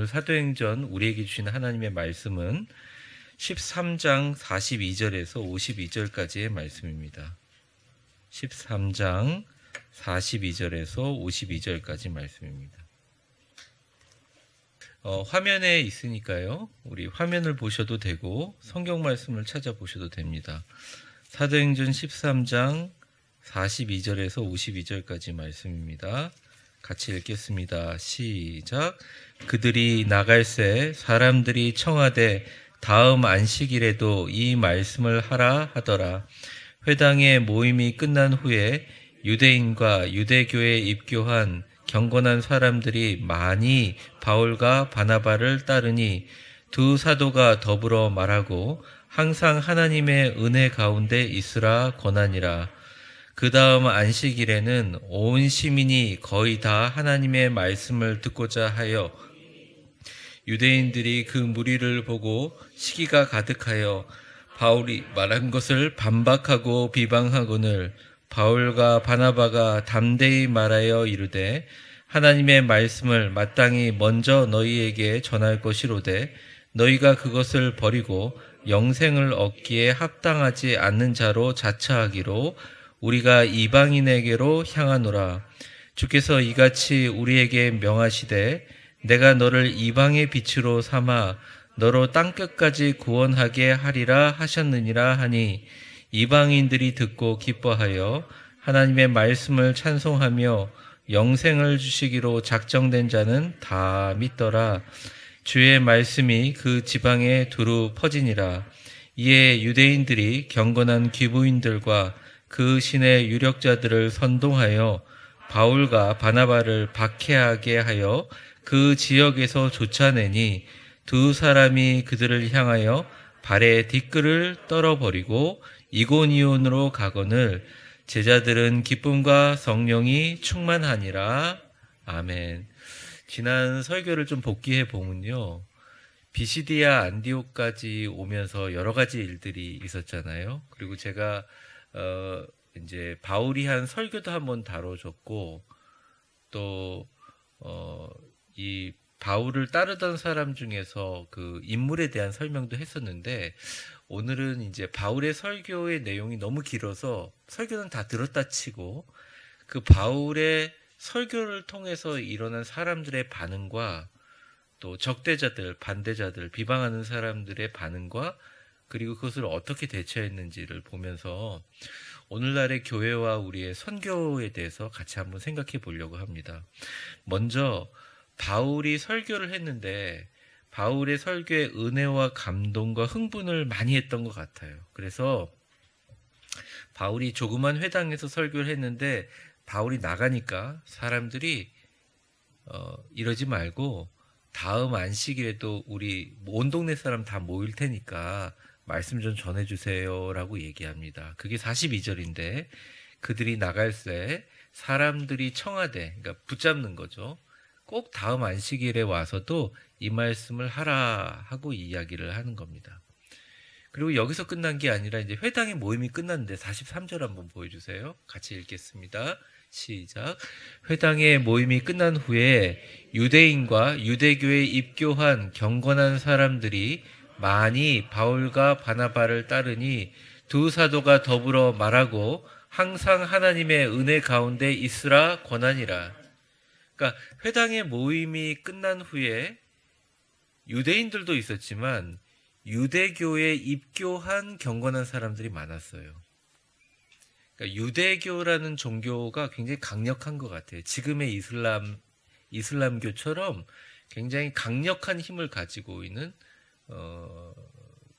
오늘 사도행전 우리에게 주신 하나님의 말씀은 13장 42절에서 52절까지의 말씀입니다. 13장 42절에서 52절까지 말씀입니다. 화면에 있으니까요. 우리 화면을 보셔도 되고 성경 말씀을 찾아보셔도 됩니다. 사도행전 13장 42절에서 52절까지 말씀입니다. 같이 읽겠습니다. 시작. 그들이 나갈새 사람들이 청하되 다음 안식일에도 이 말씀을 하라 하더라. 회당의 모임이 끝난 후에 유대인과 유대교에 입교한 경건한 사람들이 많이 바울과 바나바를 따르니 두 사도가 더불어 말하고 항상 하나님의 은혜 가운데 있으라 권하니라. 그 다음 안식일에는 온 시민이 거의 다 하나님의 말씀을 듣고자 하여 유대인들이 그 무리를 보고 시기가 가득하여 바울이 말한 것을 반박하고 비방하거늘 바울과 바나바가 담대히 말하여 이르되 하나님의 말씀을 마땅히 먼저 너희에게 전할 것이로되 너희가 그것을 버리고 영생을 얻기에 합당하지 않는 자로 자처하기로 우리가 이방인에게로 향하노라. 주께서 이같이 우리에게 명하시되 내가 너를 이방의 빛으로 삼아 너로 땅끝까지 구원하게 하리라 하셨느니라 하니 이방인들이 듣고 기뻐하여 하나님의 말씀을 찬송하며 영생을 주시기로 작정된 자는 다 믿더라. 주의 말씀이 그 지방에 두루 퍼지니라. 이에 유대인들이 경건한 귀부인들과 그 신의 유력자들을 선동하여 바울과 바나바를 박해하게 하여 그 지역에서 쫓아내니 두 사람이 그들을 향하여 발에 뒷글을 떨어버리고 이고니온으로 가거늘 제자들은 기쁨과 성령이 충만하니라. 아멘. 지난 설교를 좀 복기해 보면요. 비시디아 안디옥까지 오면서 여러 가지 일들이 있었잖아요. 그리고 제가 이제 바울이 한 설교도 한번 다뤄줬고 또 이 바울을 따르던 사람 중에서 그 인물에 대한 설명도 했었는데 오늘은 이제 바울의 설교의 내용이 너무 길어서 설교는 다 들었다 치고 그 바울의 설교를 통해서 일어난 사람들의 반응과 또 적대자들, 반대자들, 비방하는 사람들의 반응과 그리고 그것을 어떻게 대처했는지를 보면서 오늘날의 교회와 우리의 선교에 대해서 같이 한번 생각해 보려고 합니다. 먼저 바울이 설교를 했는데 바울의 설교에 은혜와 감동과 흥분을 많이 했던 것 같아요. 그래서 바울이 조그만 회당에서 설교를 했는데 바울이 나가니까 사람들이 이러지 말고 다음 안식일에도 우리 온 동네 사람 다 모일 테니까 말씀 좀 전해주세요 라고 얘기합니다. 그게 42절인데 그들이 나갈새 사람들이 청하되, 그러니까 붙잡는 거죠. 꼭 다음 안식일에 와서도 이 말씀을 하라 하고 이야기를 하는 겁니다. 그리고 여기서 끝난 게 아니라 이제 회당의 모임이 끝났는데 43절 한번 보여주세요. 같이 읽겠습니다. 시작. 회당의 모임이 끝난 후에 유대인과 유대교에 입교한 경건한 사람들이 많이 바울과 바나바를 따르니 두 사도가 더불어 말하고 항상 하나님의 은혜 가운데 있으라 권하니라. 그러니까 회당의 모임이 끝난 후에 유대인들도 있었지만 유대교에 입교한 경건한 사람들이 많았어요. 그러니까 유대교라는 종교가 굉장히 강력한 것 같아요. 지금의 이슬람교처럼 굉장히 강력한 힘을 가지고 있는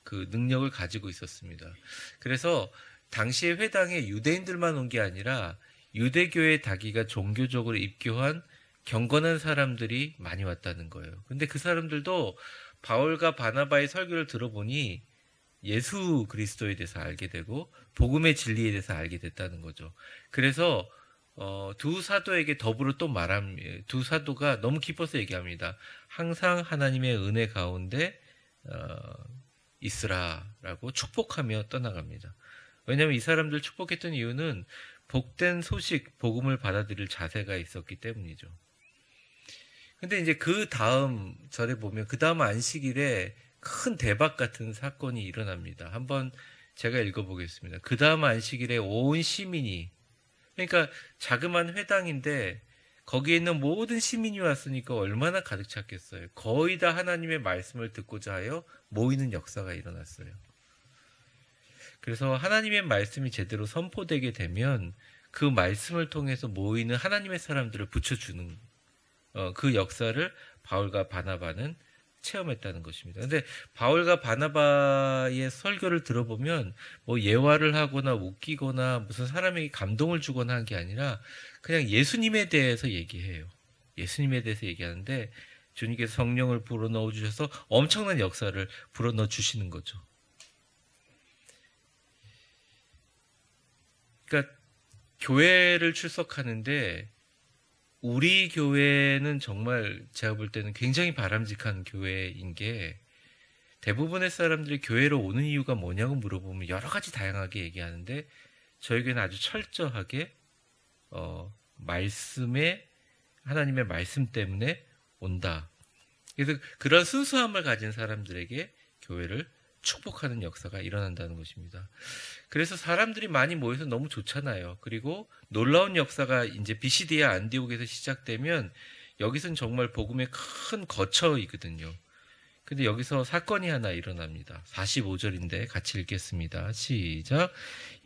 그 능력을 가지고 있었습니다. 그래서 당시의 회당에 유대인들만 온 게 아니라 유대교의 다기가 종교적으로 입교한 경건한 사람들이 많이 왔다는 거예요. 근데 그 사람들도 바울과 바나바의 설교를 들어보니 예수 그리스도에 대해서 알게 되고 복음의 진리에 대해서 알게 됐다는 거죠. 그래서 두 사도에게 더불어 또 두 사도가 너무 기뻐서 얘기합니다. 항상 하나님의 은혜 가운데 있으라라고 축복하며 떠나갑니다. 왜냐하면 이 사람들 축복했던 이유는 복된 소식, 복음을 받아들일 자세가 있었기 때문이죠. 근데 이제 그 다음 절에 보면 그 다음 안식일에 큰 대박 같은 사건이 일어납니다. 한번 제가 읽어보겠습니다. 그 다음 안식일에 온 시민이, 그러니까 자그마한 회당인데 거기에 있는 모든 시민이 왔으니까 얼마나 가득 찼겠어요. 거의 다 하나님의 말씀을 듣고자 하여 모이는 역사가 일어났어요. 그래서 하나님의 말씀이 제대로 선포되게 되면 그 말씀을 통해서 모이는 하나님의 사람들을 붙여주는 그 역사를 바울과 바나바는 체험했다는 것입니다. 근데 바울과 바나바의 설교를 들어보면 뭐 예화를 하거나 웃기거나 무슨 사람에게 감동을 주거나 한 게 아니라 그냥 예수님에 대해서 얘기해요. 예수님에 대해서 얘기하는데 주님께서 성령을 불어넣어 주셔서 엄청난 역사를 불어넣어 주시는 거죠. 그러니까 교회를 출석하는데 우리 교회는 정말 제가 볼 때는 굉장히 바람직한 교회인 게 대부분의 사람들이 교회로 오는 이유가 뭐냐고 물어보면 여러 가지 다양하게 얘기하는데 저희 교회는 아주 철저하게 말씀에 하나님의 말씀 때문에 온다. 그래서 그런 순수함을 가진 사람들에게 교회를 축복하는 역사가 일어난다는 것입니다. 그래서 사람들이 많이 모여서 너무 좋잖아요. 그리고 놀라운 역사가 이제 비시디아 안디옥에서 시작되면 여기서는 정말 복음의 큰 거처이거든요. 근데 여기서 사건이 하나 일어납니다. 45절인데 같이 읽겠습니다. 시작.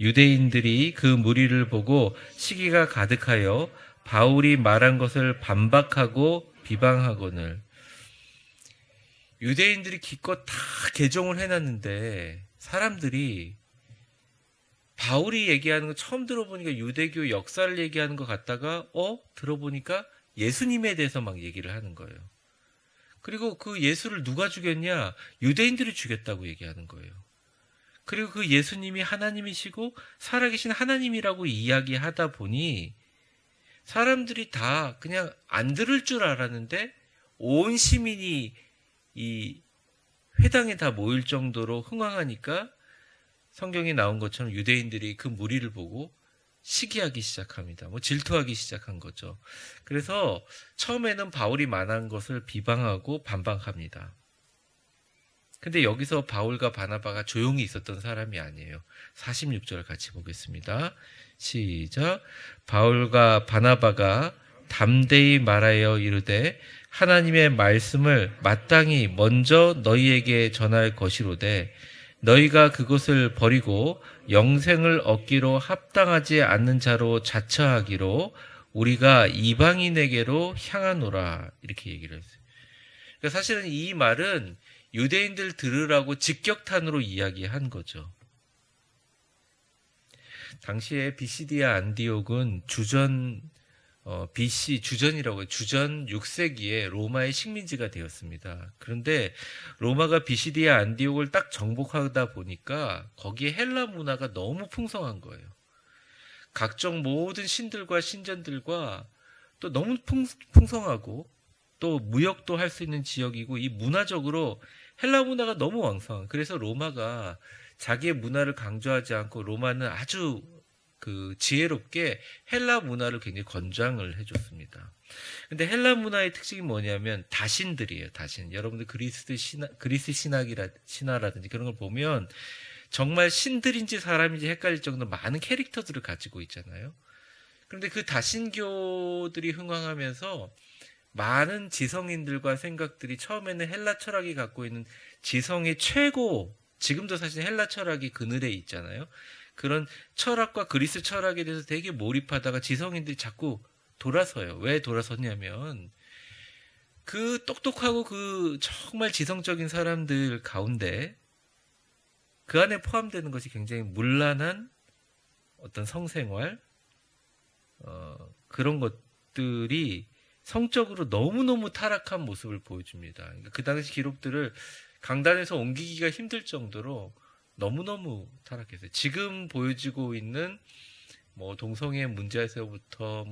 유대인들이 그 무리를 보고 시기가 가득하여 바울이 말한 것을 반박하고 비방하거늘. 유대인들이 기껏 다 개종을 해놨는데 사람들이 바울이 얘기하는 거 처음 들어보니까 유대교 역사를 얘기하는 것 같다가 들어보니까 예수님에 대해서 막 얘기를 하는 거예요. 그리고 그 예수를 누가 죽였냐? 유대인들이 죽였다고 얘기하는 거예요. 그리고 그 예수님이 하나님이시고 살아계신 하나님이라고 이야기하다 보니 사람들이 다 그냥 안 들을 줄 알았는데 온 시민이 이 회당에 다 모일 정도로 흥황하니까 성경에 나온 것처럼 유대인들이 그 무리를 보고 시기하기 시작합니다. 질투하기 시작한 거죠. 그래서 처음에는 바울이 말한 것을 비방하고 반박합니다. 근데 여기서 바울과 바나바가 조용히 있었던 사람이 아니에요. 46절 같이 보겠습니다. 시작. 바울과 바나바가 담대히 말하여 이르되 하나님의 말씀을 마땅히 먼저 너희에게 전할 것이로되 너희가 그것을 버리고 영생을 얻기로 합당하지 않는 자로 자처하기로 우리가 이방인에게로 향하노라. 이렇게 얘기를 했어요. 그러니까 사실은 이 말은 유대인들 들으라고 직격탄으로 이야기한 거죠. 당시에 비시디아 안디옥은 BC 주전이라고 해요. 주전 6세기에 로마의 식민지가 되었습니다. 그런데 로마가 비시디아 안디옥을 딱 정복하다 보니까 거기에 헬라 문화가 너무 풍성한 거예요. 각종 모든 신들과 신전들과 또 너무 풍성하고 또 무역도 할 수 있는 지역이고 이 문화적으로 헬라 문화가 너무 왕성한. 그래서 로마가 자기의 문화를 강조하지 않고 로마는 아주 지혜롭게 헬라 문화를 굉장히 권장을 해줬습니다. 근데 헬라 문화의 특징이 뭐냐면 다신들이에요. 다신. 여러분들 그리스 신화라든지 그런 걸 보면 정말 신들인지 사람인지 헷갈릴 정도로 많은 캐릭터들을 가지고 있잖아요. 그런데 그 다신교들이 흥왕하면서 많은 지성인들과 생각들이 처음에는 헬라 철학이 갖고 있는 지성의 최고, 지금도 사실 헬라 철학이 그늘에 있잖아요. 그런 철학과 그리스 철학에 대해서 되게 몰입하다가 지성인들이 자꾸 돌아서요. 왜 돌아섰냐면 그 똑똑하고 그 정말 지성적인 사람들 가운데 그 안에 포함되는 것이 굉장히 문란한 어떤 성생활, 그런 것들이 성적으로 너무너무 타락한 모습을 보여줍니다. 그러니까 그 당시 기록들을 강단에서 옮기기가 힘들 정도로 너무너무 타락했어요. 지금 보여지고 있는 동성애 문제에서부터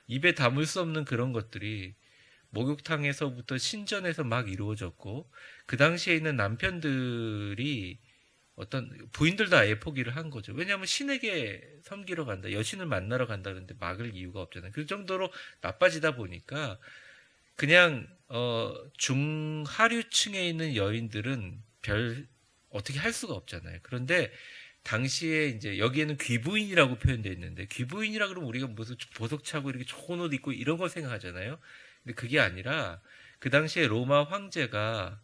입에 담을 수 없는 그런 것들이 목욕탕에서부터 신전에서 막 이루어졌고 그 당시에 있는 남편들이 어떤 부인들도 아예 포기를 한 거죠. 왜냐하면 신에게 섬기러 간다, 여신을 만나러 간다는데 막을 이유가 없잖아요. 그 정도로 나빠지다 보니까 그냥 중하류층에 있는 여인들은 별 어떻게 할 수가 없잖아요. 그런데 당시에 이제 여기에는 귀부인이라고 표현되어 있는데, 귀부인이라 그러면 우리가 무슨 보석 차고 이렇게 좋은 옷 입고 이런 걸 생각하잖아요. 근데 그게 아니라 그 당시에 로마 황제가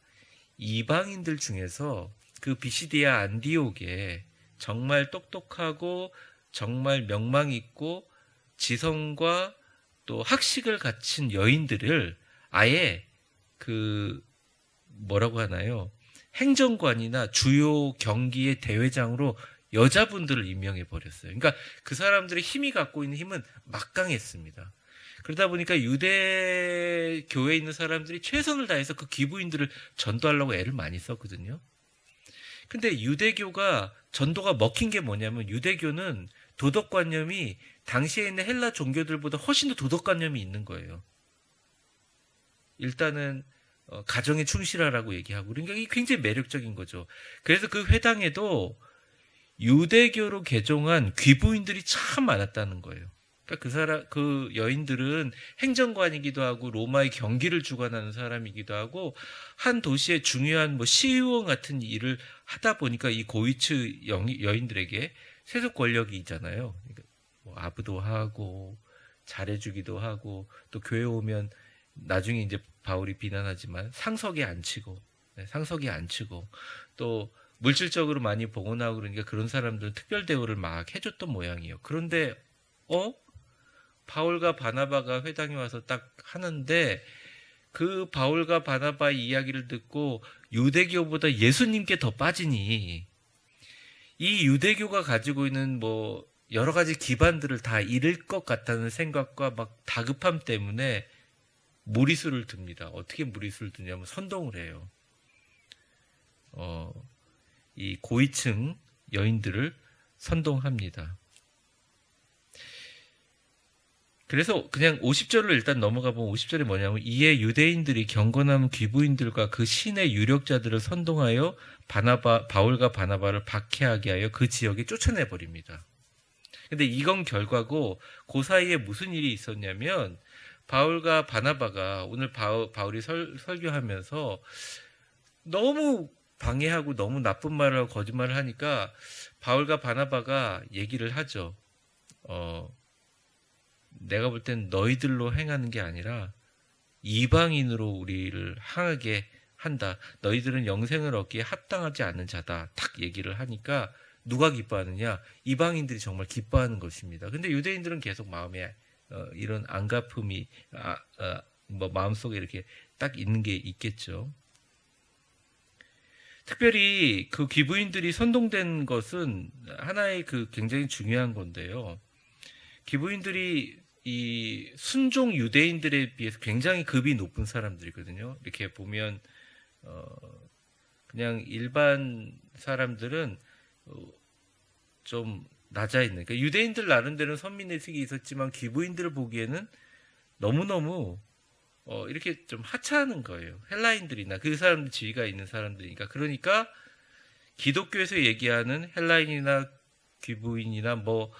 이방인들 중에서 그 비시디아 안디옥에 정말 똑똑하고 정말 명망 있고 지성과 또 학식을 갖춘 여인들을 아예 그 뭐라고 하나요? 행정관이나 주요 경기의 대회장으로 여자분들을 임명해 버렸어요. 그러니까 그 사람들의 힘이 갖고 있는 힘은 막강했습니다. 그러다 보니까 유대교에 있는 사람들이 최선을 다해서 그 기부인들을 전도하려고 애를 많이 썼거든요. 근데 유대교가 전도가 먹힌 게 뭐냐면, 유대교는 도덕관념이 당시에 있는 헬라 종교들보다 훨씬 더 도덕관념이 있는 거예요. 일단은 가정에 충실하라고 얘기하고, 그러니까 이게 굉장히 매력적인 거죠. 그래서 그 회당에도 유대교로 개종한 귀부인들이 참 많았다는 거예요. 그러니까 그 여인들은 행정관이기도 하고 로마의 경기를 주관하는 사람이기도 하고 한 도시의 중요한 뭐 시의원 같은 일을 하다 보니까 이 고위층 여인들에게 세속 권력이 있잖아요. 그러니까 뭐 아부도 하고 잘해주기도 하고, 또 교회 오면 나중에 이제 바울이 비난하지만 상석에 앉히고, 상석에 앉히고, 또 물질적으로 많이 봉헌하고, 그러니까 그런 사람들은 특별 대우를 막 해줬던 모양이에요. 그런데 바울과 바나바가 회당에 와서 딱 하는데, 그 바울과 바나바의 이야기를 듣고 유대교보다 예수님께 더 빠지니, 이 유대교가 가지고 있는 뭐 여러 가지 기반들을 다 잃을 것 같다는 생각과 막 다급함 때문에 무리수를 듭니다. 어떻게 무리수를 드냐면 선동을 해요. 이 고위층 여인들을 선동합니다. 그래서 그냥 50절을 일단 넘어가 보면, 50절이 뭐냐면, 이에 유대인들이 경건한 귀부인들과 그 신의 유력자들을 선동하여 바울과 바나바를 박해하게 하여 그 지역에 쫓아내 버립니다. 근데 이건 결과고, 그 사이에 무슨 일이 있었냐면, 바울과 바나바가 오늘 바울이 설교하면서 너무 방해하고 너무 나쁜 말을 하고 거짓말을 하니까 바울과 바나바가 얘기를 하죠. 내가 볼 땐 너희들로 행하는 게 아니라 이방인으로 우리를 향하게 한다. 너희들은 영생을 얻기에 합당하지 않는 자다. 딱 얘기를 하니까 누가 기뻐하느냐? 이방인들이 정말 기뻐하는 것입니다. 근데 유대인들은 계속 마음에 이런 안가품이 뭐 마음속에 이렇게 딱 있는 게 있겠죠. 특별히 그 기부인들이 선동된 것은 하나의 그 굉장히 중요한 건데요. 기부인들이 이 순종 유대인들에 비해서 굉장히 급이 높은 사람들이거든요. 이렇게 보면 그냥 일반 사람들은 좀 낮아 있는, 그러니까 유대인들 나름대로는 선민의식이 있었지만 기부인들을 보기에는 너무너무 이렇게 좀 하찮은 거예요. 헬라인들이나 그 사람들 지위가 있는 사람들이니까. 그러니까 기독교에서 얘기하는 헬라인이나 귀부인이나 뭐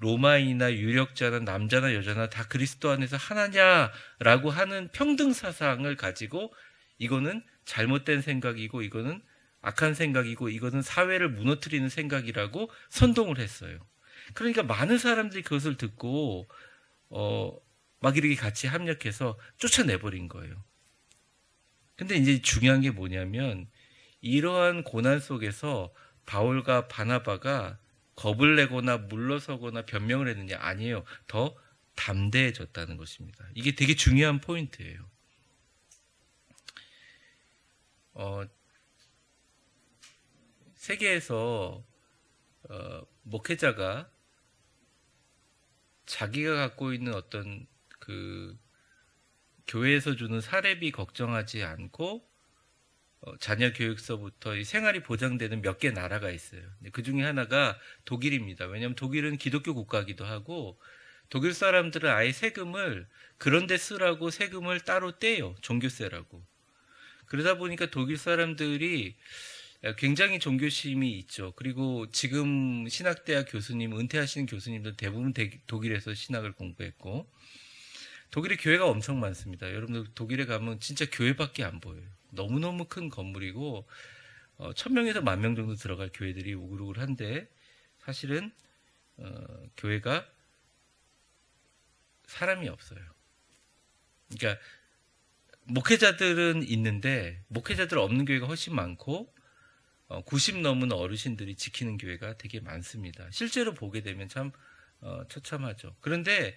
로마인이나 유력자나 남자나 여자나 다 그리스도 안에서 하나냐라고 하는 평등 사상을 가지고, 이거는 잘못된 생각이고 이거는 악한 생각이고 이거는 사회를 무너뜨리는 생각이라고 선동을 했어요. 그러니까 많은 사람들이 그것을 듣고 막 이렇게 같이 합력해서 쫓아내버린 거예요. 근데 이제 중요한 게 뭐냐면, 이러한 고난 속에서 바울과 바나바가 겁을 내거나 물러서거나 변명을 했느냐? 아니에요. 더 담대해졌다는 것입니다. 이게 되게 중요한 포인트예요. 세계에서 목회자가 자기가 갖고 있는 어떤 그 교회에서 주는 사례비 걱정하지 않고 자녀 교육서부터 이 생활이 보장되는 몇 개 나라가 있어요. 그 중에 하나가 독일입니다. 왜냐하면 독일은 기독교 국가이기도 하고, 독일 사람들은 아예 세금을 그런 데 쓰라고 세금을 따로 떼요. 종교세라고. 그러다 보니까 독일 사람들이 굉장히 종교심이 있죠. 그리고 지금 신학대학 교수님, 은퇴하시는 교수님들 대부분 독일에서 신학을 공부했고, 독일에 교회가 엄청 많습니다. 여러분들 독일에 가면 진짜 교회밖에 안 보여요. 너무너무 큰 건물이고 1000명에서 10,000명 정도 들어갈 교회들이 우글우글한데 사실은 교회가 사람이 없어요. 그러니까 목회자들은 있는데 목회자들 없는 교회가 훨씬 많고 90 넘은 어르신들이 지키는 교회가 되게 많습니다. 실제로 보게 되면 참 처참하죠. 그런데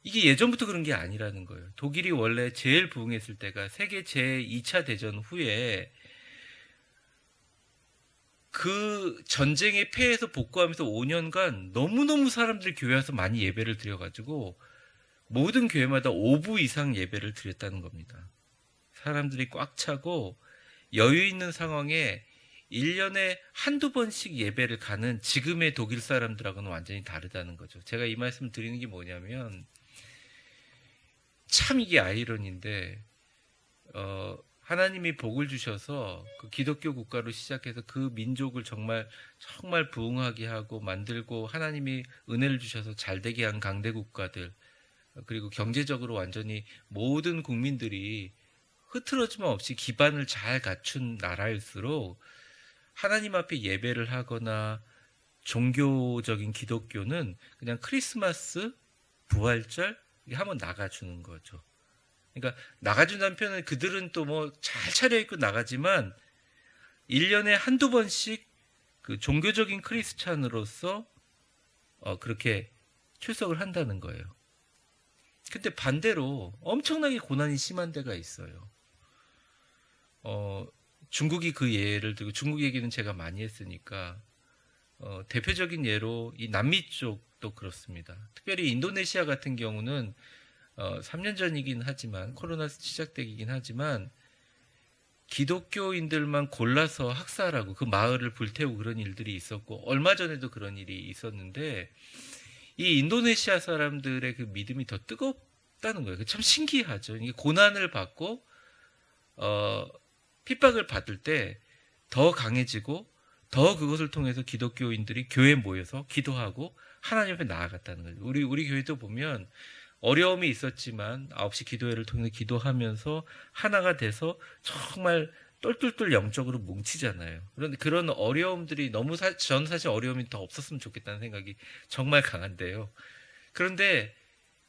이게 예전부터 그런 게 아니라는 거예요. 독일이 원래 제일 부흥했을 때가 세계 제2차 대전 후에 그 전쟁의 패에서 복구하면서 5년간 너무너무 사람들이 교회 와서 많이 예배를 드려가지고 모든 교회마다 5부 이상 예배를 드렸다는 겁니다. 사람들이 꽉 차고 여유 있는 상황에 1년에 한두 번씩 예배를 가는 지금의 독일 사람들하고는 완전히 다르다는 거죠. 제가 이 말씀을 드리는 게 뭐냐면 참 이게 아이러니인데 하나님이 복을 주셔서 그 기독교 국가로 시작해서 그 민족을 정말 부흥하게 하고 만들고 하나님이 은혜를 주셔서 잘되게 한 강대 국가들, 그리고 경제적으로 완전히 모든 국민들이 흐트러짐 없이 기반을 잘 갖춘 나라일수록 하나님 앞에 예배를 하거나 종교적인 기독교는 그냥 크리스마스, 부활절 한번 나가주는 거죠. 그러니까 나가준다는 표현은 그들은 또 뭐 잘 차려입고 나가지만 1년에 한두 번씩 그 종교적인 크리스찬으로서 그렇게 출석을 한다는 거예요. 근데 반대로 엄청나게 고난이 심한 데가 있어요. 중국이 그 예를 들고 중국 얘기는 제가 많이 했으니까 대표적인 예로 이 남미 쪽도 그렇습니다. 특별히 인도네시아 같은 경우는 3년 전이긴 하지만 코로나 시작되긴 하지만 기독교인들만 골라서 학살하고 그 마을을 불태우고 그런 일들이 있었고 얼마 전에도 그런 일이 있었는데 이 인도네시아 사람들의 그 믿음이 더 뜨겁다는 거예요. 참 신기하죠. 이게 고난을 받고 핍박을 받을 때 더 강해지고 더 그것을 통해서 기독교인들이 교회에 모여서 기도하고 하나님 앞에 나아갔다는 거죠. 우리 교회도 보면 어려움이 있었지만 9시 기도회를 통해서 기도하면서 하나가 돼서 정말 똘똘똘 영적으로 뭉치잖아요. 그런데 그런 어려움들이 저는 사실 어려움이 더 없었으면 좋겠다는 생각이 정말 강한데요. 그런데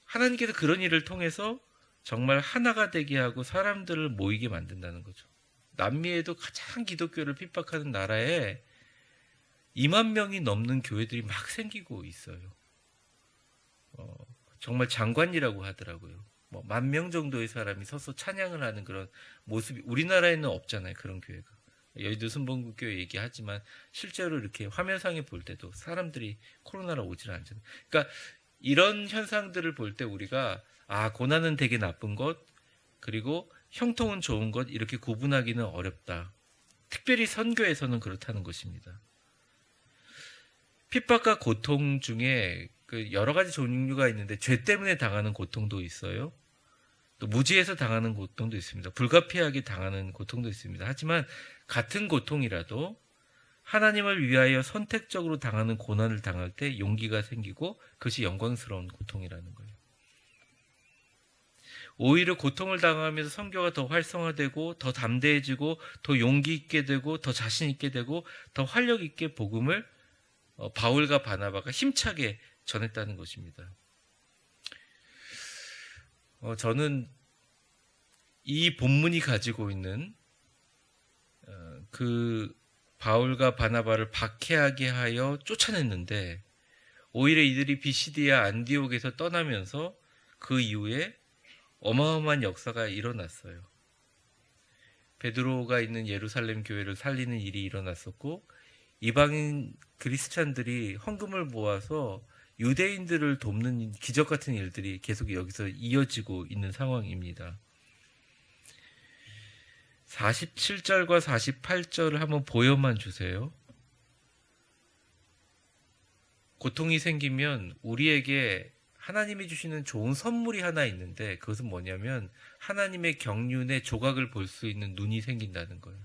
하나님께서 그런 일을 통해서 정말 하나가 되게 하고 사람들을 모이게 만든다는 거죠. 남미에도 가장 기독교를 핍박하는 나라에 2만 명이 넘는 교회들이 막 생기고 있어요. 정말 장관이라고 하더라고요. 뭐 10,000명 정도의 사람이 서서 찬양을 하는 그런 모습이 우리나라에는 없잖아요. 그런 교회가. 여의도 순복음교회 얘기하지만 실제로 이렇게 화면상에 볼 때도 사람들이 코로나로 오질 않잖아요. 그러니까 이런 현상들을 볼 때 우리가 고난은 되게 나쁜 것, 그리고 형통은 좋은 것 이렇게 구분하기는 어렵다. 특별히 선교에서는 그렇다는 것입니다. 핍박과 고통 중에 그 여러 가지 종류가 있는데 죄 때문에 당하는 고통도 있어요. 또 무지해서 당하는 고통도 있습니다. 불가피하게 당하는 고통도 있습니다. 하지만 같은 고통이라도 하나님을 위하여 선택적으로 당하는 고난을 당할 때 용기가 생기고 그것이 영광스러운 고통이라는 거예요. 오히려 고통을 당하면서 선교가 더 활성화되고 더 담대해지고 더 용기 있게 되고 더 자신 있게 되고 더 활력 있게 복음을 바울과 바나바가 힘차게 전했다는 것입니다. 저는 이 본문이 가지고 있는 그 바울과 바나바를 박해하게 하여 쫓아냈는데 오히려 이들이 비시디아 안디옥에서 떠나면서 그 이후에 어마어마한 역사가 일어났어요. 베드로가 있는 예루살렘 교회를 살리는 일이 일어났었고 이방인 그리스찬들이 헌금을 모아서 유대인들을 돕는 기적 같은 일들이 계속 여기서 이어지고 있는 상황입니다. 47절과 48절을 한번 보여만 주세요. 고통이 생기면 우리에게 하나님이 주시는 좋은 선물이 하나 있는데 그것은 뭐냐면 하나님의 경륜의 조각을 볼 수 있는 눈이 생긴다는 거예요.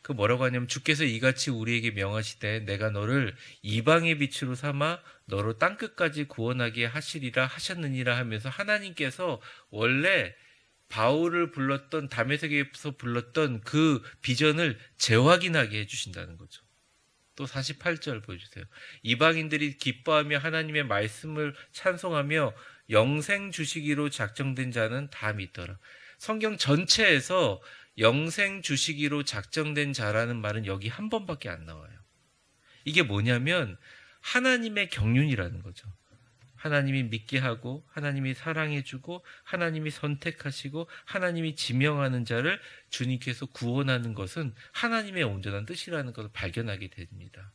그 뭐라고 하냐면 주께서 이같이 우리에게 명하시되 내가 너를 이방의 빛으로 삼아 너로 땅끝까지 구원하게 하시리라 하셨느니라 하면서 하나님께서 원래 바울을 불렀던 다메섹에서 불렀던 그 비전을 재확인하게 해주신다는 거죠. 또 48절 보여주세요. 이방인들이 기뻐하며 하나님의 말씀을 찬송하며 영생 주시기로 작정된 자는 다 믿더라. 성경 전체에서 영생 주시기로 작정된 자라는 말은 여기 한 번밖에 안 나와요. 이게 뭐냐면 하나님의 경륜이라는 거죠. 하나님이 믿게 하고 하나님이 사랑해주고 하나님이 선택하시고 하나님이 지명하는 자를 주님께서 구원하는 것은 하나님의 온전한 뜻이라는 것을 발견하게 됩니다.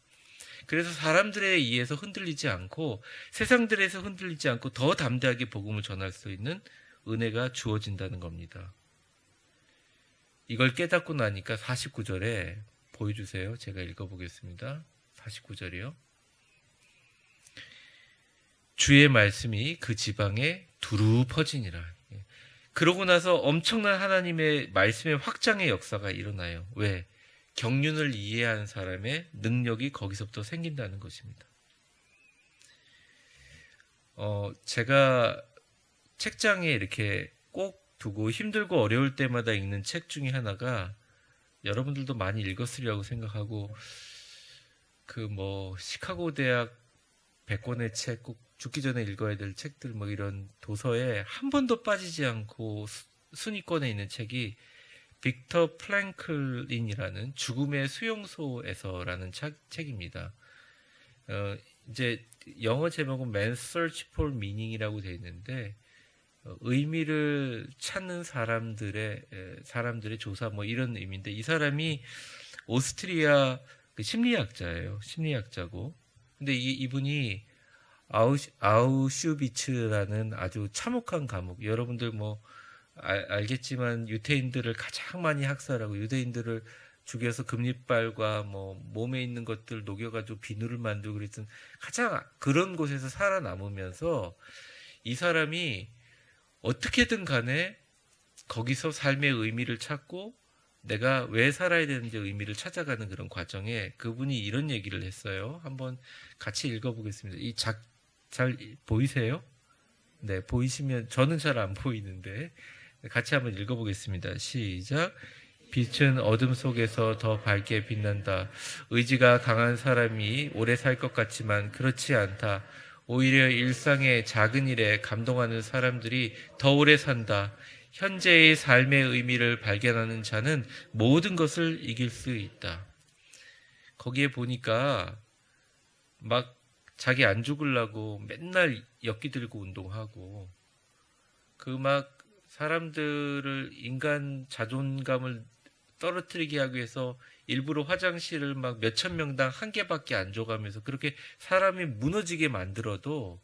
그래서 사람들에 의해서 흔들리지 않고 세상들에서 흔들리지 않고 더 담대하게 복음을 전할 수 있는 은혜가 주어진다는 겁니다. 이걸 깨닫고 나니까 49절에 보여주세요. 제가 읽어보겠습니다. 49절이요. 주의 말씀이 그 지방에 두루 퍼지니라. 그러고 나서 엄청난 하나님의 말씀의 확장의 역사가 일어나요. 왜? 경륜을 이해한 사람의 능력이 거기서부터 생긴다는 것입니다. 제가 책장에 이렇게 꼭 두고 힘들고 어려울 때마다 읽는 책 중에 하나가 여러분들도 많이 읽었으리라고 생각하고 시카고 대학 100권의 책 꼭 죽기 전에 읽어야 될 책들 뭐 이런 도서에 한 번도 빠지지 않고 순위권에 있는 책이 빅터 플랭클린이라는 죽음의 수용소에서라는 책입니다. 이제 영어 제목은 Man's Search for Meaning이라고 되어 있는데 의미를 찾는 사람들의 조사 뭐 이런 의미인데 이 사람이 오스트리아 심리학자예요. 심리학자고. 근데 이분이 아우슈비츠라는 아주 참혹한 감옥. 여러분들 알겠지만 유태인들을 가장 많이 학살하고 유대인들을 죽여서 금리발과 몸에 있는 것들 녹여가지고 비누를 만들고 그랬던 가장 그런 곳에서 살아남으면서 이 사람이 어떻게든 간에 거기서 삶의 의미를 찾고 내가 왜 살아야 되는지 의미를 찾아가는 그런 과정에 그분이 이런 얘기를 했어요. 한번 같이 읽어보겠습니다. 잘 보이세요? 네, 보이시면 저는 잘 안 보이는데 같이 한번 읽어보겠습니다. 시작. 빛은 어둠 속에서 더 밝게 빛난다. 의지가 강한 사람이 오래 살 것 같지만 그렇지 않다. 오히려 일상의 작은 일에 감동하는 사람들이 더 오래 산다. 현재의 삶의 의미를 발견하는 자는 모든 것을 이길 수 있다. 거기에 보니까 막 자기 안 죽으려고 맨날 엿기 들고 운동하고 사람들을 인간 자존감을 떨어뜨리게 하기 위해서 일부러 화장실을 막 몇천 명당 한 개밖에 안 줘가면서 그렇게 사람이 무너지게 만들어도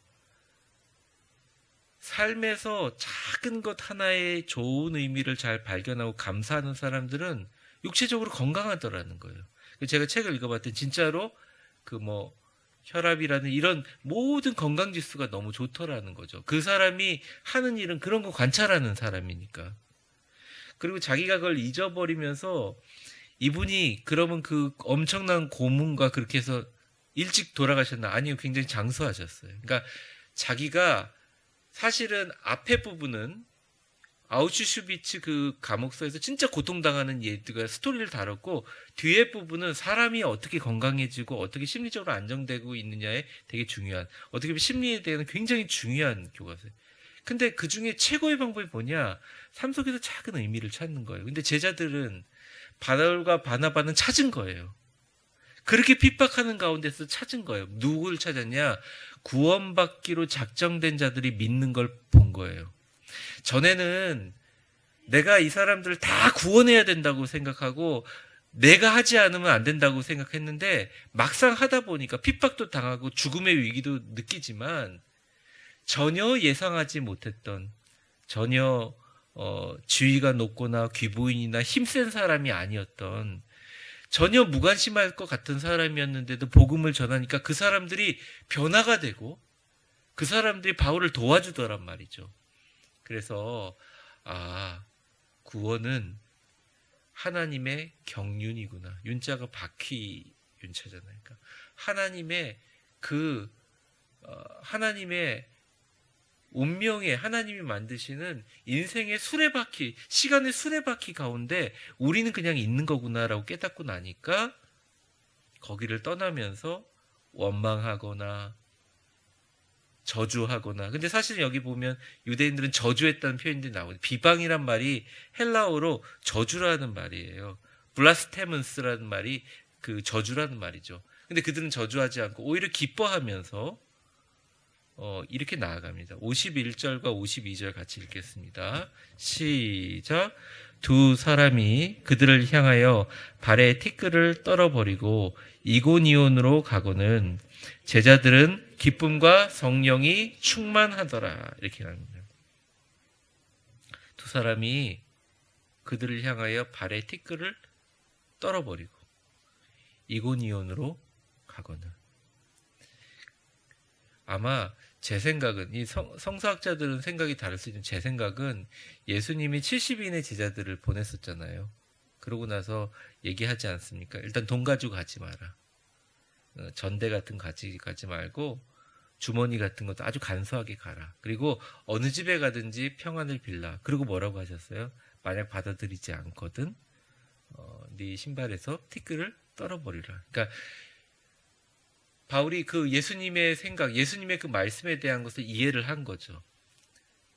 삶에서 작은 것 하나의 좋은 의미를 잘 발견하고 감사하는 사람들은 육체적으로 건강하더라는 거예요. 제가 책을 읽어봤더니 진짜로 혈압이라는 이런 모든 건강 지수가 너무 좋더라는 거죠. 그 사람이 하는 일은 그런 거 관찰하는 사람이니까. 그리고 자기가 그걸 잊어버리면서 이분이 그러면 그 엄청난 고문과 그렇게 해서 일찍 돌아가셨나? 아니요, 굉장히 장수하셨어요. 그러니까 자기가 사실은 앞에 부분은 아우슈비츠 그 감옥소에서 진짜 고통당하는 얘들과 스토리를 다뤘고 뒤에 부분은 사람이 어떻게 건강해지고 어떻게 심리적으로 안정되고 있느냐에 되게 중요한 어떻게 보면 심리에 대한 굉장히 중요한 교과서예요. 근데 그 중에 최고의 방법이 뭐냐? 삶 속에서 작은 의미를 찾는 거예요. 근데 제자들은 바울과 바나바는 찾은 거예요. 그렇게 핍박하는 가운데서 찾은 거예요. 누구를 찾았냐? 구원받기로 작정된 자들이 믿는 걸 본 거예요. 전에는 내가 이 사람들을 다 구원해야 된다고 생각하고 내가 하지 않으면 안 된다고 생각했는데 막상 하다 보니까 핍박도 당하고 죽음의 위기도 느끼지만 전혀 예상하지 못했던 전혀 지위가 높거나 귀부인이나 힘센 사람이 아니었던 전혀 무관심할 것 같은 사람이었는데도 복음을 전하니까 그 사람들이 변화가 되고 그 사람들이 바울을 도와주더란 말이죠. 그래서 구원은 하나님의 경륜이구나. 윤자가 바퀴 윤자잖아요. 그러니까 하나님의 그 하나님의 운명에 하나님이 만드시는 인생의 수레바퀴, 시간의 수레바퀴 가운데 우리는 그냥 있는 거구나라고 깨닫고 나니까 거기를 떠나면서 원망하거나 저주하거나. 근데 사실 여기 보면 유대인들은 저주했다는 표현들이 나오는데 비방이란 말이 헬라어로 저주라는 말이에요. 블라스테문스라는 말이 그 저주라는 말이죠. 근데 그들은 저주하지 않고 오히려 기뻐하면서 이렇게 나아갑니다. 51절과 52절 같이 읽겠습니다. 시작. 두 사람이 그들을 향하여 발에 티끌을 떨어버리고 이고니온으로 가고는 제자들은 기쁨과 성령이 충만하더라. 이렇게 합니다. 두 사람이 그들을 향하여 발에 티끌을 떨어버리고 이고니온으로 가거늘. 아마 제 생각은 이 성서학자들은 생각이 다를 수 있는 제 생각은 예수님이 70인의 제자들을 보냈었잖아요. 그러고 나서 얘기하지 않습니까? 일단 돈 가지고 가지 마라. 전대 같은 거 가지 말고 주머니 같은 것도 아주 간소하게 가라. 그리고 어느 집에 가든지 평안을 빌라. 그리고 뭐라고 하셨어요? 만약 받아들이지 않거든 네 신발에서 티끌을 떨어버리라. 그러니까 바울이 그 예수님의 생각, 예수님의 그 말씀에 대한 것을 이해를 한 거죠.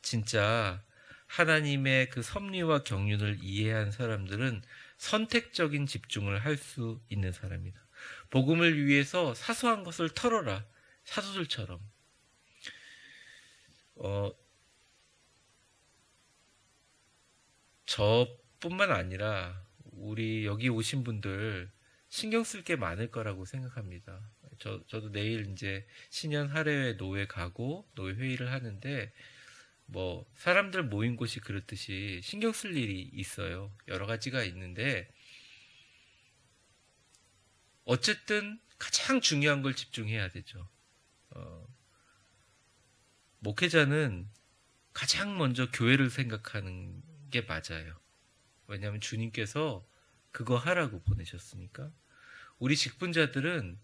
진짜 하나님의 그 섭리와 경륜을 이해한 사람들은 선택적인 집중을 할 수 있는 사람이다. 복음을 위해서 사소한 것을 털어라. 사도들처럼. 저뿐만 아니라 우리 여기 오신 분들 신경 쓸 게 많을 거라고 생각합니다. 저도 내일 이제 신년 할애회 노회 가고 노회 회의를 하는데 뭐 사람들 모인 곳이 그렇듯이 신경 쓸 일이 있어요. 여러 가지가 있는데 어쨌든 가장 중요한 걸 집중해야 되죠. 목회자는 가장 먼저 교회를 생각하는 게 맞아요. 왜냐하면 주님께서 그거 하라고 보내셨으니까. 우리 직분자들은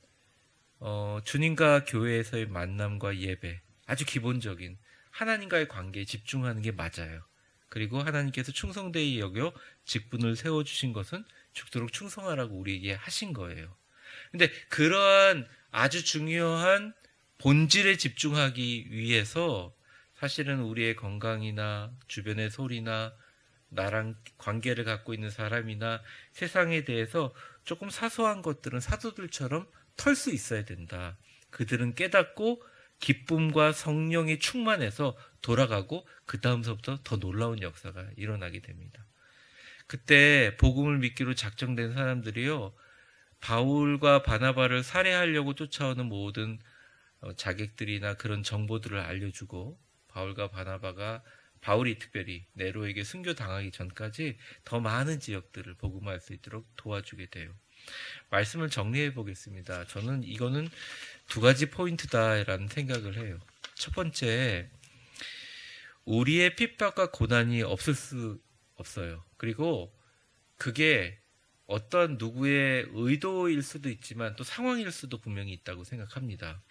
주님과 교회에서의 만남과 예배, 아주 기본적인 하나님과의 관계에 집중하는 게 맞아요. 그리고 하나님께서 충성되이 여겨 직분을 세워주신 것은 죽도록 충성하라고 우리에게 하신 거예요. 근데 그러한 아주 중요한 본질에 집중하기 위해서 사실은 우리의 건강이나 주변의 소리나 나랑 관계를 갖고 있는 사람이나 세상에 대해서 조금 사소한 것들은 사도들처럼 털 수 있어야 된다. 그들은 깨닫고 기쁨과 성령이 충만해서 돌아가고 그 다음서부터 더 놀라운 역사가 일어나게 됩니다. 그때 복음을 믿기로 작정된 사람들이요, 바울과 바나바를 살해하려고 쫓아오는 모든 자객들이나 그런 정보들을 알려주고 바울과 바나바가 바울이 특별히 네로에게 순교당하기 전까지 더 많은 지역들을 복음화할 수 있도록 도와주게 돼요. 말씀을 정리해 보겠습니다. 저는 이거는 두 가지 포인트다라는 생각을 해요. 첫 번째, 우리의 핍박과 고난이 없을 수 없어요. 그리고 그게 어떤 누구의 의도일 수도 있지만 또 상황일 수도 분명히 있다고 생각합니다.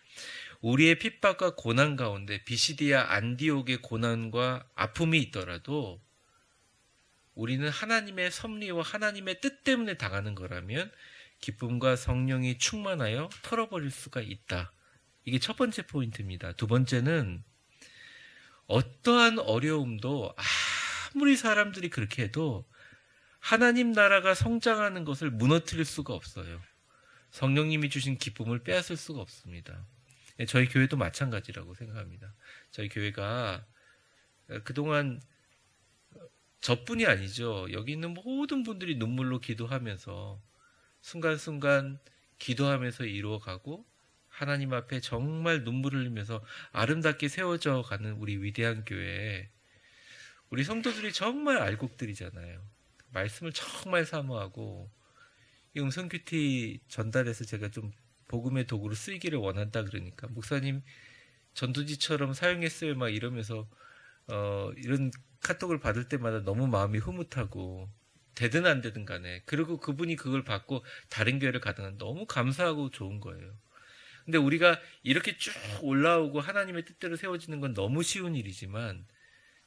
우리의 핍박과 고난 가운데 비시디아 안디옥의 고난과 아픔이 있더라도 우리는 하나님의 섭리와 하나님의 뜻 때문에 당하는 거라면 기쁨과 성령이 충만하여 털어버릴 수가 있다. 이게 첫 번째 포인트입니다. 두 번째는 어떠한 어려움도 아무리 사람들이 그렇게 해도 하나님 나라가 성장하는 것을 무너뜨릴 수가 없어요. 성령님이 주신 기쁨을 빼앗을 수가 없습니다. 저희 교회도 마찬가지라고 생각합니다. 저희 교회가 그동안 저뿐이 아니죠. 여기 있는 모든 분들이 눈물로 기도하면서 순간순간 기도하면서 이루어가고 하나님 앞에 정말 눈물을 흘리면서 아름답게 세워져 가는 우리 위대한 교회에 우리 성도들이 정말 알곡들이잖아요. 말씀을 정말 사모하고 이 음성 큐티 전달해서 제가 좀 복음의 도구로 쓰이기를 원한다 그러니까 목사님 전도지처럼 사용했어요 막 이러면서 이런 카톡을 받을 때마다 너무 마음이 흐뭇하고 되든 안 되든 간에, 그리고 그분이 그걸 받고 다른 교회를 가든 너무 감사하고 좋은 거예요. 근데 우리가 이렇게 쭉 올라오고 하나님의 뜻대로 세워지는 건 너무 쉬운 일이지만,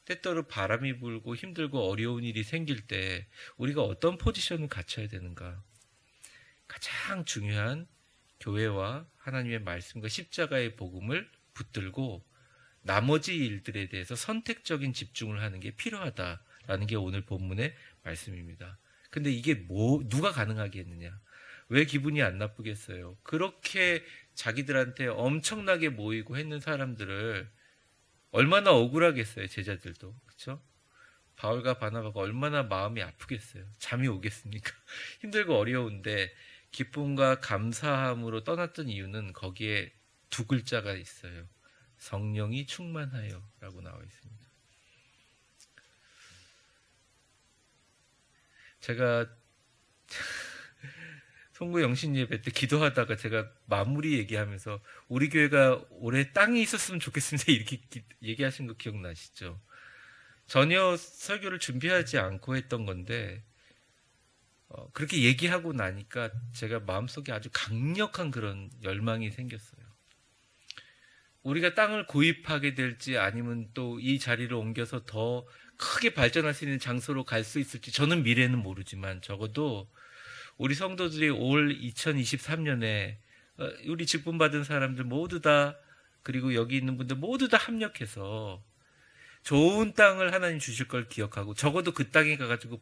때때로 바람이 불고 힘들고 어려운 일이 생길 때 우리가 어떤 포지션을 갖춰야 되는가? 가장 중요한 교회와 하나님의 말씀과 십자가의 복음을 붙들고 나머지 일들에 대해서 선택적인 집중을 하는 게 필요하다라는 게 오늘 본문의 말씀입니다. 근데 이게 누가 가능하겠느냐? 왜 기분이 안 나쁘겠어요? 그렇게 자기들한테 엄청나게 모이고 했는 사람들을 얼마나 억울하겠어요, 제자들도. 그렇죠? 바울과 바나바가 얼마나 마음이 아프겠어요. 잠이 오겠습니까? 힘들고 어려운데 기쁨과 감사함으로 떠났던 이유는 거기에 두 글자가 있어요. 성령이 충만하여 라고 나와 있습니다. 제가 송구 영신 예배 때 기도하다가 제가 마무리 얘기하면서 우리 교회가 올해 땅이 있었으면 좋겠습니다 이렇게 얘기하신 거 기억나시죠? 전혀 설교를 준비하지 않고 했던 건데 그렇게 얘기하고 나니까 제가 마음속에 아주 강력한 그런 열망이 생겼어요. 우리가 땅을 구입하게 될지 아니면 또 이 자리를 옮겨서 더 크게 발전할 수 있는 장소로 갈 수 있을지 저는 미래는 모르지만 적어도 우리 성도들이 올 2023년에 우리 직분 받은 사람들 모두 다 그리고 여기 있는 분들 모두 다 합력해서 좋은 땅을 하나님 주실 걸 기억하고 적어도 그 땅에 가가지고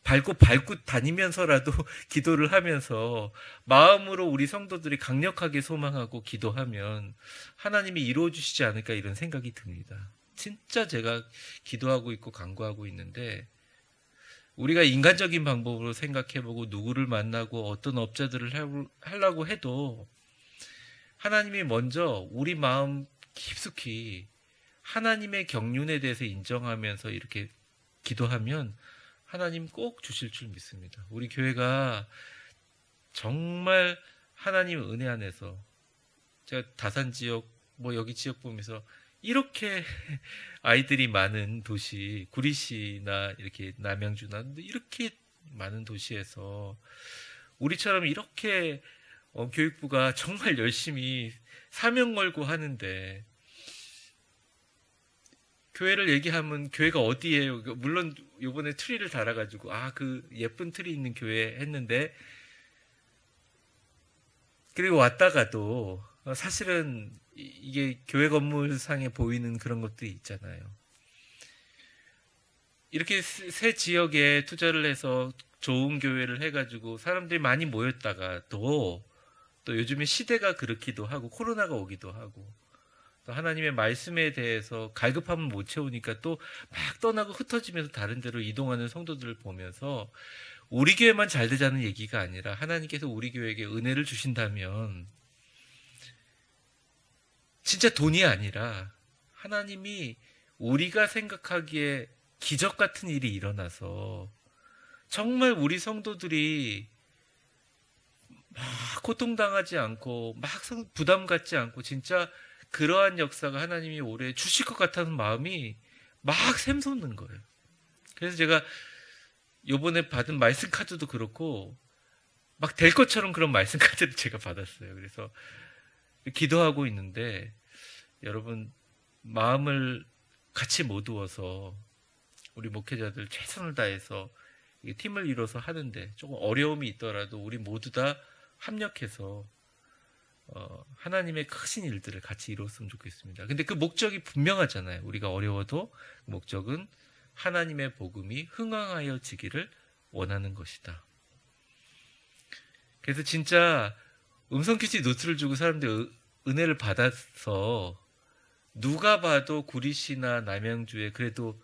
밟고 다니면서라도 기도를 하면서 마음으로 우리 성도들이 강력하게 소망하고 기도하면 하나님이 이루어 주시지 않을까 이런 생각이 듭니다. 진짜 제가 기도하고 있고 간구하고 있는데 우리가 인간적인 방법으로 생각해보고 누구를 만나고 어떤 업자들을 하려고 해도 하나님이 먼저 우리 마음 깊숙이 하나님의 경륜에 대해서 인정하면서 이렇게 기도하면 하나님 꼭 주실 줄 믿습니다. 우리 교회가 정말 하나님 은혜 안에서 제가 다산 지역 여기 지역 보면서 이렇게 아이들이 많은 도시 구리시나 이렇게 남양주나 이렇게 많은 도시에서 우리처럼 이렇게 교육부가 정말 열심히 사명 걸고 하는데 교회를 얘기하면 교회가 어디예요? 물론 요번에 트리를 달아가지고 그 예쁜 트리 있는 교회 했는데 그리고 왔다가도 사실은 이게 교회 건물상에 보이는 그런 것들이 있잖아요. 이렇게 새 지역에 투자를 해서 좋은 교회를 해가지고 사람들이 많이 모였다가 또 요즘에 시대가 그렇기도 하고 코로나가 오기도 하고 또 하나님의 말씀에 대해서 갈급함을 못 채우니까 또 막 떠나고 흩어지면서 다른 데로 이동하는 성도들을 보면서 우리 교회만 잘 되자는 얘기가 아니라 하나님께서 우리 교회에게 은혜를 주신다면 진짜 돈이 아니라 하나님이 우리가 생각하기에 기적 같은 일이 일어나서 정말 우리 성도들이 막 고통당하지 않고 막 부담 갖지 않고 진짜 그러한 역사가 하나님이 올해 주실 것 같다는 마음이 막 샘솟는 거예요. 그래서 제가 요번에 받은 말씀 카드도 그렇고 막 될 것처럼 그런 말씀 카드를 제가 받았어요. 그래서 기도하고 있는데 여러분 마음을 같이 모두어서 우리 목회자들 최선을 다해서 팀을 이뤄서 하는데 조금 어려움이 있더라도 우리 모두 다 합력해서 하나님의 크신 일들을 같이 이뤘으면 좋겠습니다. 근데 그 목적이 분명하잖아요. 우리가 어려워도 그 목적은 하나님의 복음이 흥왕하여지기를 원하는 것이다. 그래서 진짜 음성퀴즈 노트를 주고 사람들이 은혜를 받아서 누가 봐도 구리시나 남양주에 그래도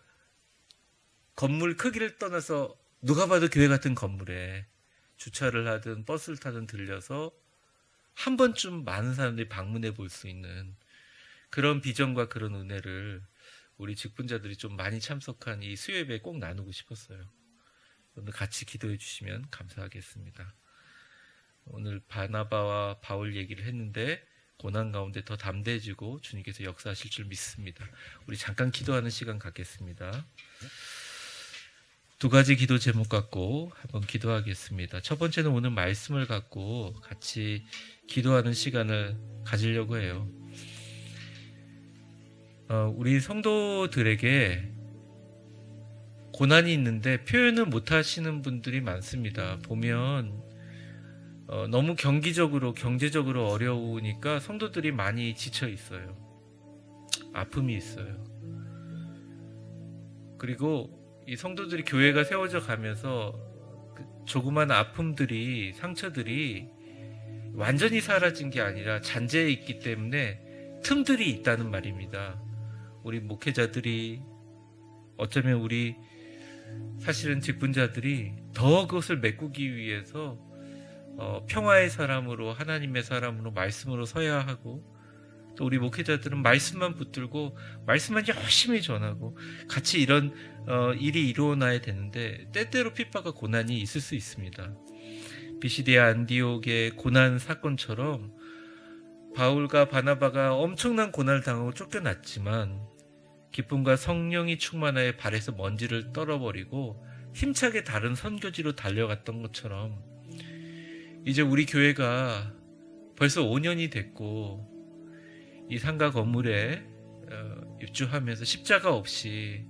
건물 크기를 떠나서 누가 봐도 교회 같은 건물에 주차를 하든 버스를 타든 들려서 한 번쯤 많은 사람들이 방문해 볼 수 있는 그런 비전과 그런 은혜를 우리 직분자들이 좀 많이 참석한 이 수요예배에 꼭 나누고 싶었어요. 오늘 같이 기도해 주시면 감사하겠습니다. 오늘 바나바와 바울 얘기를 했는데 고난 가운데 더 담대해지고 주님께서 역사하실 줄 믿습니다. 우리 잠깐 기도하는 시간 갖겠습니다. 두 가지 기도 제목 갖고 한번 기도하겠습니다. 첫 번째는 오늘 말씀을 갖고 같이 기도하는 시간을 가지려고 해요. 우리 성도들에게 고난이 있는데 표현을 못 하시는 분들이 많습니다. 보면 너무 경제적으로 어려우니까 성도들이 많이 지쳐 있어요. 아픔이 있어요. 그리고 이 성도들이 교회가 세워져 가면서 그 조그만 아픔들이, 상처들이 완전히 사라진 게 아니라 잔재해 있기 때문에 틈들이 있다는 말입니다. 우리 목회자들이, 어쩌면 우리 사실은 직분자들이 더 그것을 메꾸기 위해서 평화의 사람으로, 하나님의 사람으로, 말씀으로 서야 하고, 또 우리 목회자들은 말씀만 붙들고 말씀만 열심히 전하고 같이 이런 일이 이루어나야 되는데 때때로 핍박과 고난이 있을 수 있습니다. 비시디아 안디옥의 고난 사건처럼 바울과 바나바가 엄청난 고난을 당하고 쫓겨났지만 기쁨과 성령이 충만하여 발에서 먼지를 떨어버리고 힘차게 다른 선교지로 달려갔던 것처럼 이제 우리 교회가 벌써 5년이 됐고 이 상가 건물에 입주하면서 십자가 없이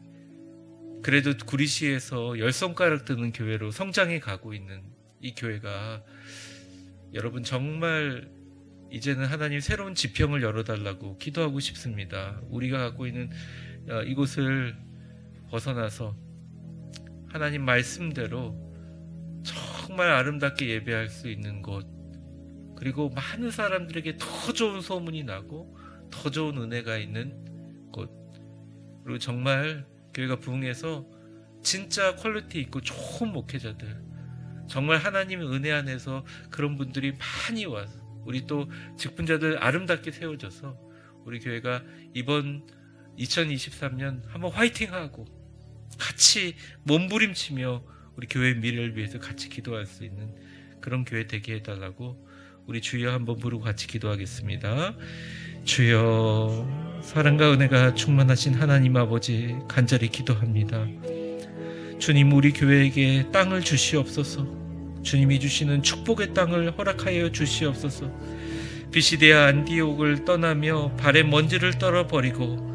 그래도 구리시에서 10손가락 드는 교회로 성장해 가고 있는 이 교회가, 여러분 정말 이제는 하나님 새로운 지평을 열어달라고 기도하고 싶습니다. 우리가 갖고 있는 이곳을 벗어나서 하나님 말씀대로 정말 아름답게 예배할 수 있는 곳, 그리고 많은 사람들에게 더 좋은 소문이 나고 더 좋은 은혜가 있는 곳, 그리고 정말 교회가 부흥해서 진짜 퀄리티 있고 좋은 목회자들, 정말 하나님의 은혜 안에서 그런 분들이 많이 와서 우리 또 직분자들 아름답게 세워져서 우리 교회가 이번 2023년 한번 화이팅하고 같이 몸부림치며 우리 교회의 미래를 위해서 같이 기도할 수 있는 그런 교회 되게 해달라고 우리 주여 한번 부르고 같이 기도하겠습니다. 주여, 사랑과 은혜가 충만하신 하나님 아버지, 간절히 기도합니다. 주님, 우리 교회에게 땅을 주시옵소서. 주님이 주시는 축복의 땅을 허락하여 주시옵소서. 비시디아 안디옥을 떠나며 발에 먼지를 떨어버리고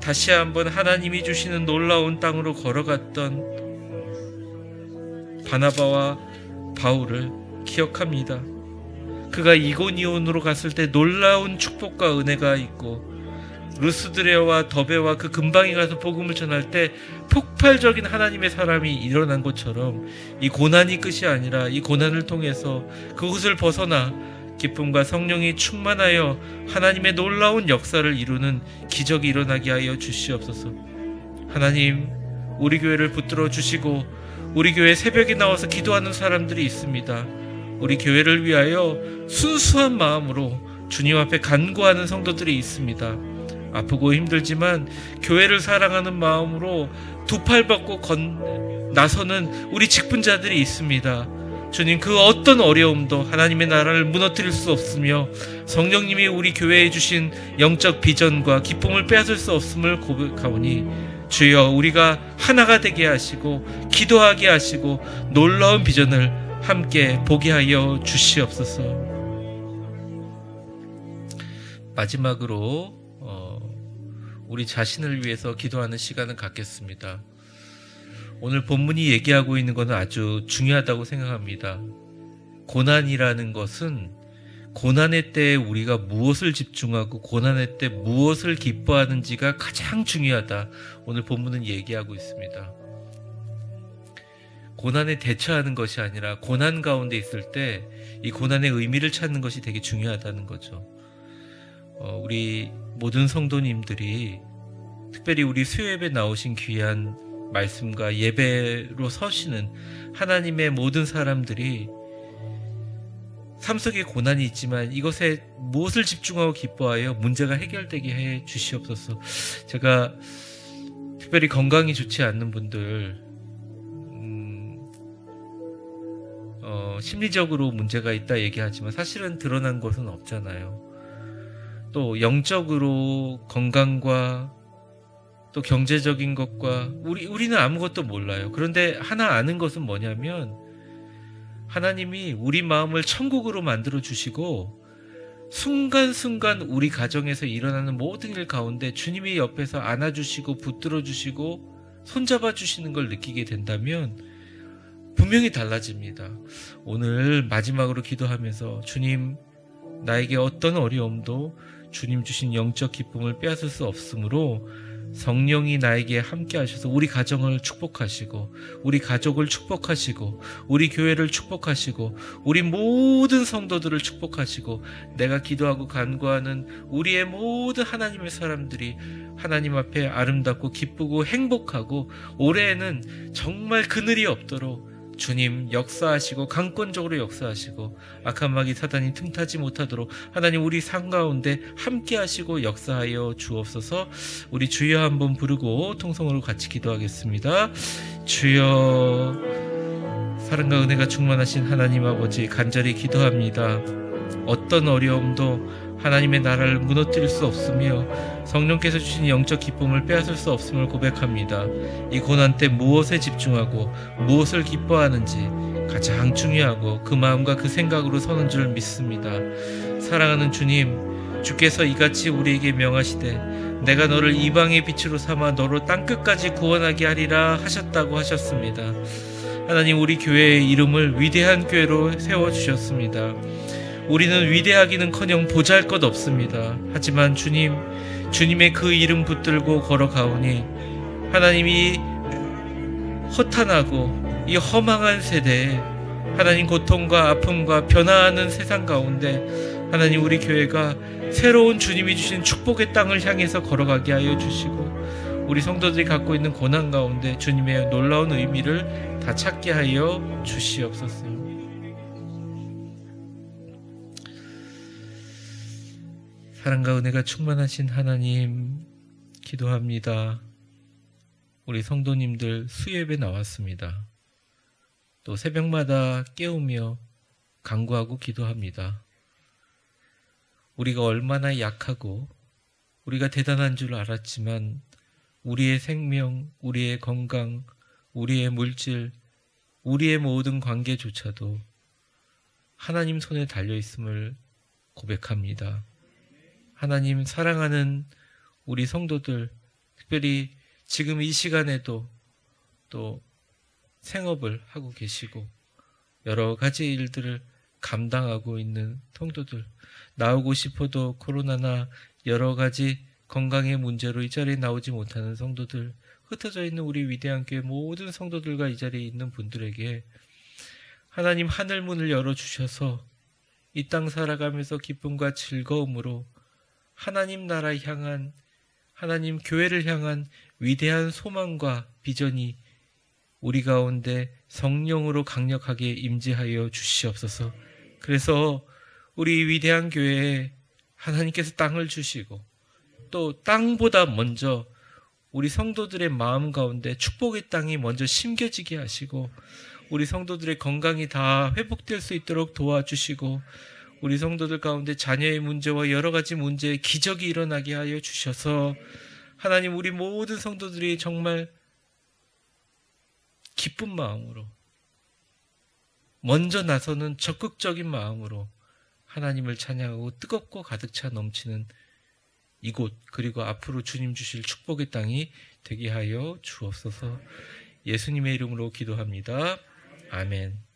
다시 한번 하나님이 주시는 놀라운 땅으로 걸어갔던 바나바와 바울을 기억합니다. 그가 이고니온으로 갔을 때 놀라운 축복과 은혜가 있고, 루스드레와 더베와 그 근방에 가서 복음을 전할 때 폭발적인 하나님의 사람이 일어난 것처럼 이 고난이 끝이 아니라 이 고난을 통해서 그곳을 벗어나 기쁨과 성령이 충만하여 하나님의 놀라운 역사를 이루는 기적이 일어나게 하여 주시옵소서. 하나님, 우리 교회를 붙들어 주시고 우리 교회 새벽에 나와서 기도하는 사람들이 있습니다. 우리 교회를 위하여 순수한 마음으로 주님 앞에 간구하는 성도들이 있습니다. 아프고 힘들지만 교회를 사랑하는 마음으로 두 팔 뻗고 나서는 우리 직분자들이 있습니다. 주님, 그 어떤 어려움도 하나님의 나라를 무너뜨릴 수 없으며 성령님이 우리 교회에 주신 영적 비전과 기쁨을 빼앗을 수 없음을 고백하오니 주여, 우리가 하나가 되게 하시고 기도하게 하시고 놀라운 비전을 함께 보게 하여 주시옵소서. 마지막으로 우리 자신을 위해서 기도하는 시간을 갖겠습니다. 오늘 본문이 얘기하고 있는 것은 아주 중요하다고 생각합니다. 고난이라는 것은 고난의 때에 우리가 무엇을 집중하고 고난의 때 무엇을 기뻐하는지가 가장 중요하다. 오늘 본문은 얘기하고 있습니다. 고난에 대처하는 것이 아니라 고난 가운데 있을 때 이 고난의 의미를 찾는 것이 되게 중요하다는 거죠. 우리 모든 성도님들이, 특별히 우리 수요예배 나오신 귀한 말씀과 예배로 서시는 하나님의 모든 사람들이 삶 속에 고난이 있지만 이것에 무엇을 집중하고 기뻐하여 문제가 해결되게 해 주시옵소서. 제가 특별히 건강이 좋지 않는 분들, 심리적으로 문제가 있다 얘기하지만 사실은 드러난 것은 없잖아요. 또 영적으로 건강과 또 경제적인 것과 우리는 아무것도 몰라요. 그런데 하나 아는 것은 뭐냐면 하나님이 우리 마음을 천국으로 만들어 주시고 순간순간 우리 가정에서 일어나는 모든 일 가운데 주님이 옆에서 안아주시고 붙들어 주시고 손잡아 주시는 걸 느끼게 된다면 분명히 달라집니다. 오늘 마지막으로 기도하면서 주님, 나에게 어떤 어려움도 주님 주신 영적 기쁨을 빼앗을 수 없으므로 성령이 나에게 함께 하셔서 우리 가정을 축복하시고 우리 가족을 축복하시고 우리 교회를 축복하시고 우리 모든 성도들을 축복하시고 내가 기도하고 간구하는 우리의 모든 하나님의 사람들이 하나님 앞에 아름답고 기쁘고 행복하고 올해에는 정말 그늘이 없도록 주님 역사하시고 강권적으로 역사하시고 악한 마귀 사단이 틈타지 못하도록 하나님 우리 삶 가운데 함께 하시고 역사하여 주옵소서. 우리 주여 한번 부르고 통성으로 같이 기도하겠습니다. 주여, 사랑과 은혜가 충만하신 하나님 아버지, 간절히 기도합니다. 어떤 어려움도 하나님의 나라를 무너뜨릴 수 없으며 성령께서 주신 영적 기쁨을 빼앗을 수 없음을 고백합니다. 이 고난 때 무엇에 집중하고 무엇을 기뻐하는지 가장 중요하고 그 마음과 그 생각으로 서는 줄 믿습니다. 사랑하는 주님, 주께서 이같이 우리에게 명하시되 내가 너를 이방의 빛으로 삼아 너로 땅끝까지 구원하게 하리라 하셨다고 하셨습니다. 하나님, 우리 교회의 이름을 위대한 교회로 세워주셨습니다. 우리는 위대하기는커녕 보잘것 없습니다. 하지만 주님의 그 이름 붙들고 걸어가오니 하나님이 허탄하고 이 허망한 세대에 하나님 고통과 아픔과 변화하는 세상 가운데 하나님 우리 교회가 새로운 주님이 주신 축복의 땅을 향해서 걸어가게 하여 주시고 우리 성도들이 갖고 있는 고난 가운데 주님의 놀라운 의미를 다 찾게 하여 주시옵소서. 사랑과 은혜가 충만하신 하나님, 기도합니다. 우리 성도님들 수예배 나왔습니다. 또 새벽마다 깨우며 간구하고 기도합니다. 우리가 얼마나 약하고 우리가 대단한 줄 알았지만 우리의 생명, 우리의 건강, 우리의 물질, 우리의 모든 관계조차도 하나님 손에 달려있음을 고백합니다. 하나님, 사랑하는 우리 성도들, 특별히 지금 이 시간에도 또 생업을 하고 계시고 여러 가지 일들을 감당하고 있는 성도들, 나오고 싶어도 코로나나 여러 가지 건강의 문제로 이 자리에 나오지 못하는 성도들, 흩어져 있는 우리 위대한 교회 모든 성도들과 이 자리에 있는 분들에게 하나님 하늘문을 열어주셔서 이 땅 살아가면서 기쁨과 즐거움으로 하나님 나라 향한, 하나님 교회를 향한 위대한 소망과 비전이 우리 가운데 성령으로 강력하게 임재하여 주시옵소서. 그래서 우리 위대한 교회에 하나님께서 땅을 주시고 또 땅보다 먼저 우리 성도들의 마음 가운데 축복의 땅이 먼저 심겨지게 하시고 우리 성도들의 건강이 다 회복될 수 있도록 도와주시고 우리 성도들 가운데 자녀의 문제와 여러 가지 문제에 기적이 일어나게 하여 주셔서 하나님 우리 모든 성도들이 정말 기쁜 마음으로 먼저 나서는 적극적인 마음으로 하나님을 찬양하고 뜨겁고 가득 차 넘치는 이곳 그리고 앞으로 주님 주실 축복의 땅이 되게 하여 주옵소서. 예수님의 이름으로 기도합니다. 아멘.